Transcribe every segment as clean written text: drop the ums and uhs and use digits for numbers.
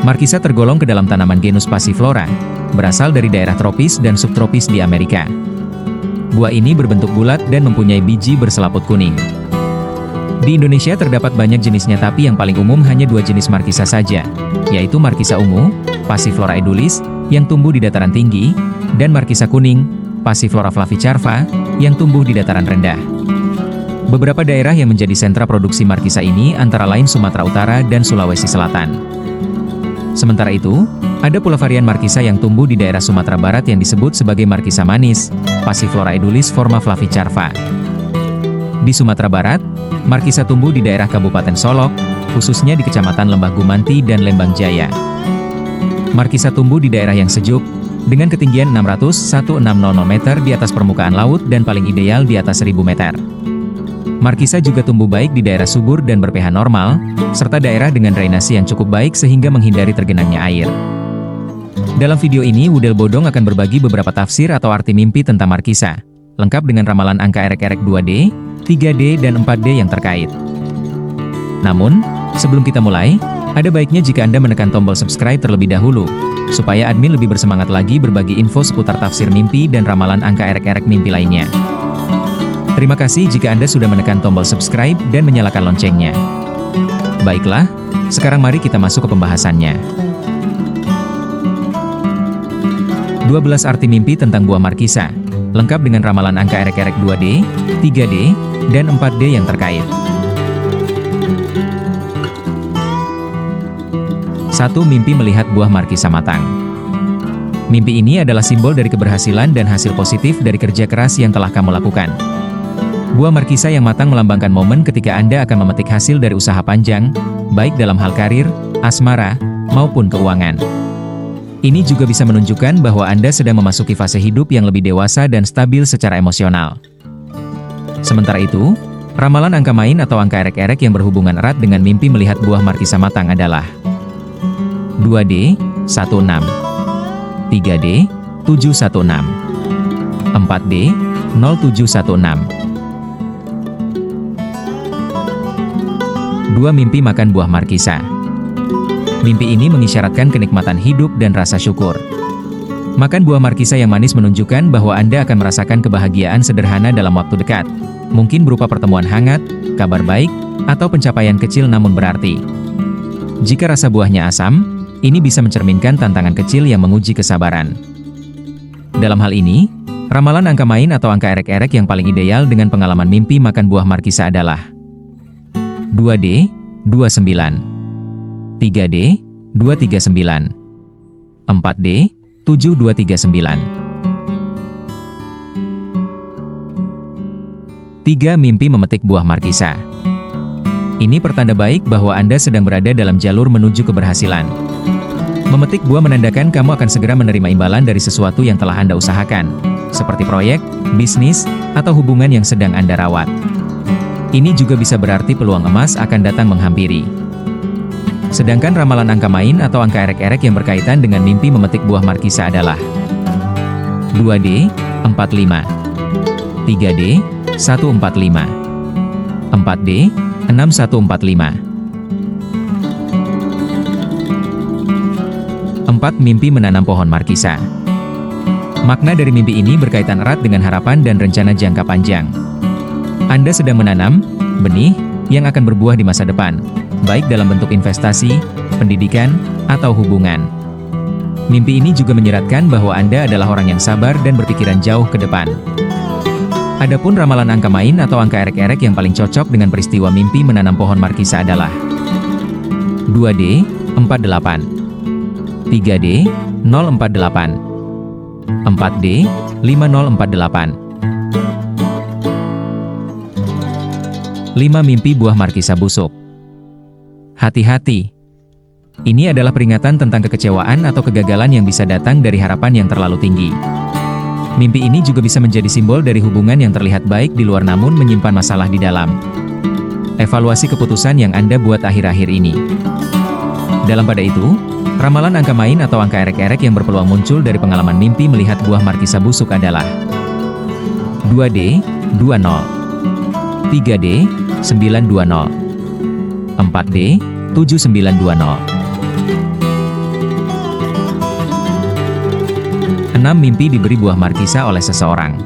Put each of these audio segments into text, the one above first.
Markisa tergolong ke dalam tanaman genus Passiflora, berasal dari daerah tropis dan subtropis di Amerika. Buah ini berbentuk bulat dan mempunyai biji berselaput kuning. Di Indonesia terdapat banyak jenisnya, tapi yang paling umum hanya dua jenis Markisa saja, yaitu Markisa ungu, Passiflora edulis, yang tumbuh di dataran tinggi, dan Markisa kuning, Passiflora flavicarva, yang tumbuh di dataran rendah. Beberapa daerah yang menjadi sentra produksi Markisa ini antara lain Sumatera Utara dan Sulawesi Selatan. Sementara itu, ada pula varian Markisa yang tumbuh di daerah Sumatera Barat yang disebut sebagai Markisa manis, Passiflora edulis forma flavicarva. Di Sumatera Barat, Markisa tumbuh di daerah Kabupaten Solok, khususnya di Kecamatan Lembah Gumanti dan Lembang Jaya. Markisa tumbuh di daerah yang sejuk, dengan ketinggian 600-1600 meter di atas permukaan laut dan paling ideal di atas 1000 meter. Markisa juga tumbuh baik di daerah subur dan berpH normal, serta daerah dengan drainase yang cukup baik sehingga menghindari tergenangnya air. Dalam video ini Wudel Bodong akan berbagi beberapa tafsir atau arti mimpi tentang Markisa, lengkap dengan ramalan angka erek-erek 2D, 3D, dan 4D yang terkait. Namun, sebelum kita mulai, ada baiknya jika Anda menekan tombol subscribe terlebih dahulu, supaya admin lebih bersemangat lagi berbagi info seputar tafsir mimpi dan ramalan angka erek-erek mimpi lainnya. Terima kasih jika Anda sudah menekan tombol subscribe dan menyalakan loncengnya. Baiklah, sekarang mari kita masuk ke pembahasannya. 12 arti mimpi tentang buah Markisa, lengkap dengan ramalan angka erek-erek 2D, 3D, dan 4D yang terkait. 1. Mimpi melihat buah Markisa matang. Mimpi ini adalah simbol dari keberhasilan dan hasil positif dari kerja keras yang telah kamu lakukan. Buah Markisa yang matang melambangkan momen ketika Anda akan memetik hasil dari usaha panjang, baik dalam hal karir, asmara, maupun keuangan. Ini juga bisa menunjukkan bahwa Anda sedang memasuki fase hidup yang lebih dewasa dan stabil secara emosional. Sementara itu, ramalan angka main atau angka erek-erek yang berhubungan erat dengan mimpi melihat buah Markisa matang adalah 2D, 16, 3D, 716, 4D, 0716. 2. Mimpi makan buah Markisa. Mimpi ini mengisyaratkan kenikmatan hidup dan rasa syukur. Makan buah Markisa yang manis menunjukkan bahwa Anda akan merasakan kebahagiaan sederhana dalam waktu dekat, mungkin berupa pertemuan hangat, kabar baik, atau pencapaian kecil namun berarti. Jika rasa buahnya asam, ini bisa mencerminkan tantangan kecil yang menguji kesabaran. Dalam hal ini, ramalan angka main atau angka erek-erek yang paling ideal dengan pengalaman mimpi makan buah Markisa adalah 2D, 29, 3D, 239, 4D, 7239. 3. Mimpi memetik buah Markisa. Ini pertanda baik bahwa Anda sedang berada dalam jalur menuju keberhasilan. Memetik buah menandakan kamu akan segera menerima imbalan dari sesuatu yang telah Anda usahakan, seperti proyek, bisnis, atau hubungan yang sedang Anda rawat. Ini juga bisa berarti peluang emas akan datang menghampiri. Sedangkan ramalan angka main atau angka erek-erek yang berkaitan dengan mimpi memetik buah Markisa adalah 2D, 45, 3D, 145, 4D, 6145. 4. Mimpi menanam pohon Markisa. Makna dari mimpi ini berkaitan erat dengan harapan dan rencana jangka panjang. Anda sedang menanam benih yang akan berbuah di masa depan, baik dalam bentuk investasi, pendidikan, atau hubungan. Mimpi ini juga menyiratkan bahwa Anda adalah orang yang sabar dan berpikiran jauh ke depan. Adapun ramalan angka main atau angka erek-erek yang paling cocok dengan peristiwa mimpi menanam pohon Markisa adalah 2D, 48, 3D, 048, 4D, 5048. 5. Mimpi buah Markisa busuk. Hati-hati. Ini adalah peringatan tentang kekecewaan atau kegagalan yang bisa datang dari harapan yang terlalu tinggi. Mimpi ini juga bisa menjadi simbol dari hubungan yang terlihat baik di luar namun menyimpan masalah di dalam. Evaluasi keputusan yang Anda buat akhir-akhir ini. Dalam pada itu, ramalan angka main atau angka erek-erek yang berpeluang muncul dari pengalaman mimpi melihat buah Markisa busuk adalah 2D, 20, 3D, 920, 4D, 7920. 6. Mimpi diberi buah markisa oleh seseorang.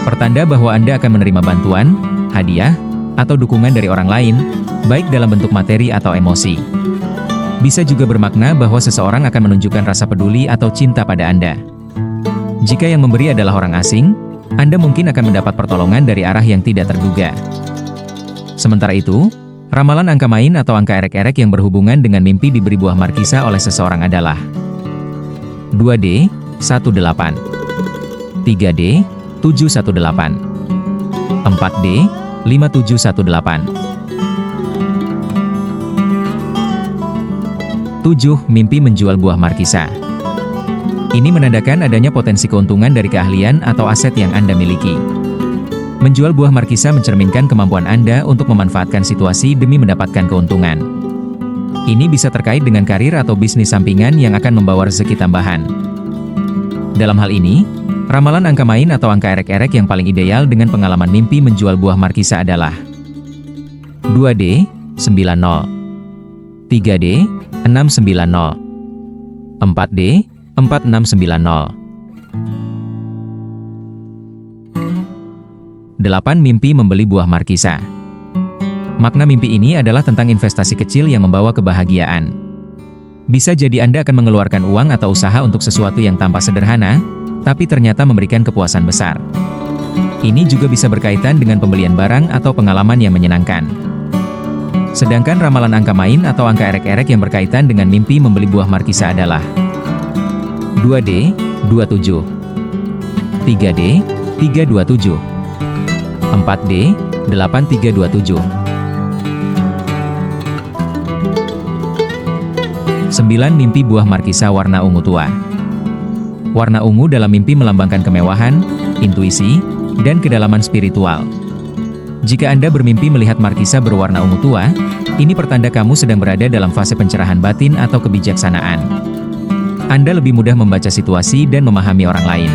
Pertanda bahwa Anda akan menerima bantuan, hadiah, atau dukungan dari orang lain, baik dalam bentuk materi atau emosi. Bisa juga bermakna bahwa seseorang akan menunjukkan rasa peduli atau cinta pada Anda. Jika yang memberi adalah orang asing, Anda mungkin akan mendapat pertolongan dari arah yang tidak terduga. Sementara itu, ramalan angka main atau angka erek-erek yang berhubungan dengan mimpi diberi buah markisa oleh seseorang adalah 2D, 18, 3D, 718, 4D, 5718. 7. Mimpi menjual buah markisa. Ini menandakan adanya potensi keuntungan dari keahlian atau aset yang Anda miliki. Menjual buah markisa mencerminkan kemampuan Anda untuk memanfaatkan situasi demi mendapatkan keuntungan. Ini bisa terkait dengan karir atau bisnis sampingan yang akan membawa rezeki tambahan. Dalam hal ini, ramalan angka main atau angka erek-erek yang paling ideal dengan pengalaman mimpi menjual buah markisa adalah 2D, 90, 3D, 690, 4D, 4690. 8. Mimpi membeli buah markisa. Makna mimpi ini adalah tentang investasi kecil yang membawa kebahagiaan. Bisa jadi Anda akan mengeluarkan uang atau usaha untuk sesuatu yang tampak sederhana, tapi ternyata memberikan kepuasan besar. Ini juga bisa berkaitan dengan pembelian barang atau pengalaman yang menyenangkan. Sedangkan ramalan angka main atau angka erek-erek yang berkaitan dengan mimpi membeli buah markisa adalah 2D, 27, 3D, 327, 4D, 8327. 9. Mimpi buah markisa warna ungu tua. Warna ungu dalam mimpi melambangkan kemewahan, intuisi, dan kedalaman spiritual. Jika Anda bermimpi melihat markisa berwarna ungu tua, ini pertanda kamu sedang berada dalam fase pencerahan batin atau kebijaksanaan. Anda lebih mudah membaca situasi dan memahami orang lain.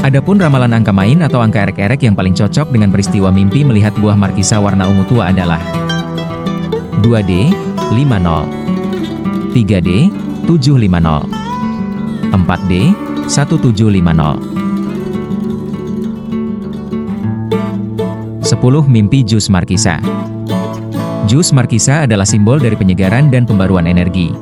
Adapun ramalan angka main atau angka erek-erek yang paling cocok dengan peristiwa mimpi melihat buah markisa warna ungu tua adalah 2D, 50, 3D, 750, 4D, 1750. 10. Mimpi jus markisa. Jus markisa adalah simbol dari penyegaran dan pembaruan energi.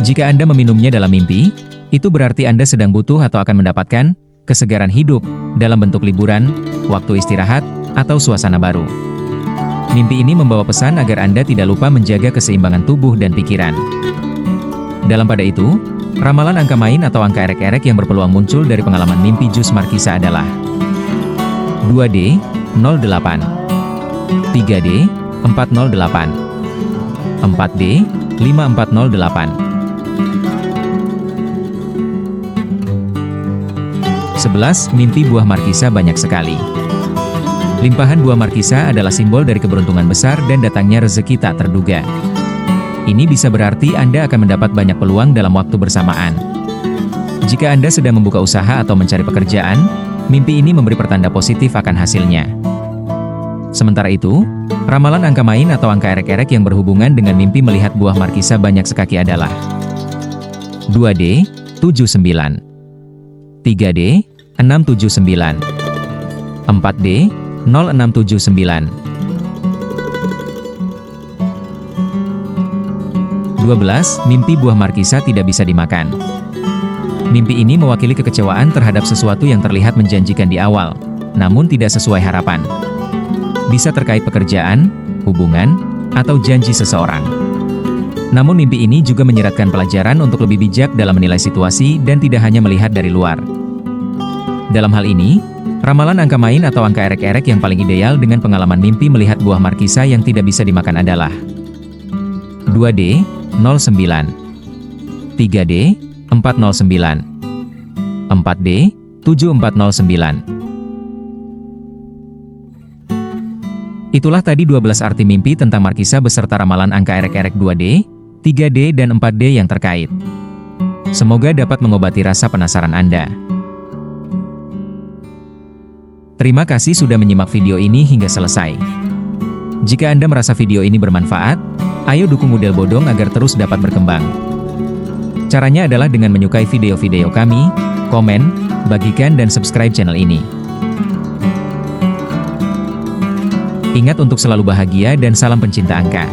Jika Anda meminumnya dalam mimpi, itu berarti Anda sedang butuh atau akan mendapatkan kesegaran hidup dalam bentuk liburan, waktu istirahat, atau suasana baru. Mimpi ini membawa pesan agar Anda tidak lupa menjaga keseimbangan tubuh dan pikiran. Dalam pada itu, ramalan angka main atau angka erek-erek yang berpeluang muncul dari pengalaman mimpi jus markisa adalah 2D, 08, 3D, 408, 4D, 5408. 11. Mimpi buah markisa banyak sekali. Limpahan buah markisa adalah simbol dari keberuntungan besar dan datangnya rezeki tak terduga. Ini bisa berarti Anda akan mendapat banyak peluang dalam waktu bersamaan. Jika Anda sedang membuka usaha atau mencari pekerjaan, mimpi ini memberi pertanda positif akan hasilnya. Sementara itu, ramalan angka main atau angka erek-erek yang berhubungan dengan mimpi melihat buah markisa banyak sekaki adalah 2D, 79, 3D, 679, 4D, 0679. 12. Mimpi buah markisa tidak bisa dimakan. Mimpi ini mewakili kekecewaan terhadap sesuatu yang terlihat menjanjikan di awal, namun tidak sesuai harapan. Bisa terkait pekerjaan, hubungan, atau janji seseorang. Namun mimpi ini juga menyeratkan pelajaran untuk lebih bijak dalam menilai situasi dan tidak hanya melihat dari luar. Dalam hal ini, ramalan angka main atau angka erek-erek yang paling ideal dengan pengalaman mimpi melihat buah markisa yang tidak bisa dimakan adalah 2D, 09, 3D, 409, 4D, 7409. Itulah tadi 12 arti mimpi tentang markisa beserta ramalan angka erek-erek 2D, 3D, dan 4D yang terkait. Semoga dapat mengobati rasa penasaran Anda. Terima kasih sudah menyimak video ini hingga selesai. Jika Anda merasa video ini bermanfaat, ayo dukung Model Bodong agar terus dapat berkembang. Caranya adalah dengan menyukai video-video kami, komen, bagikan dan subscribe channel ini. Ingat untuk selalu bahagia dan salam pencinta angka.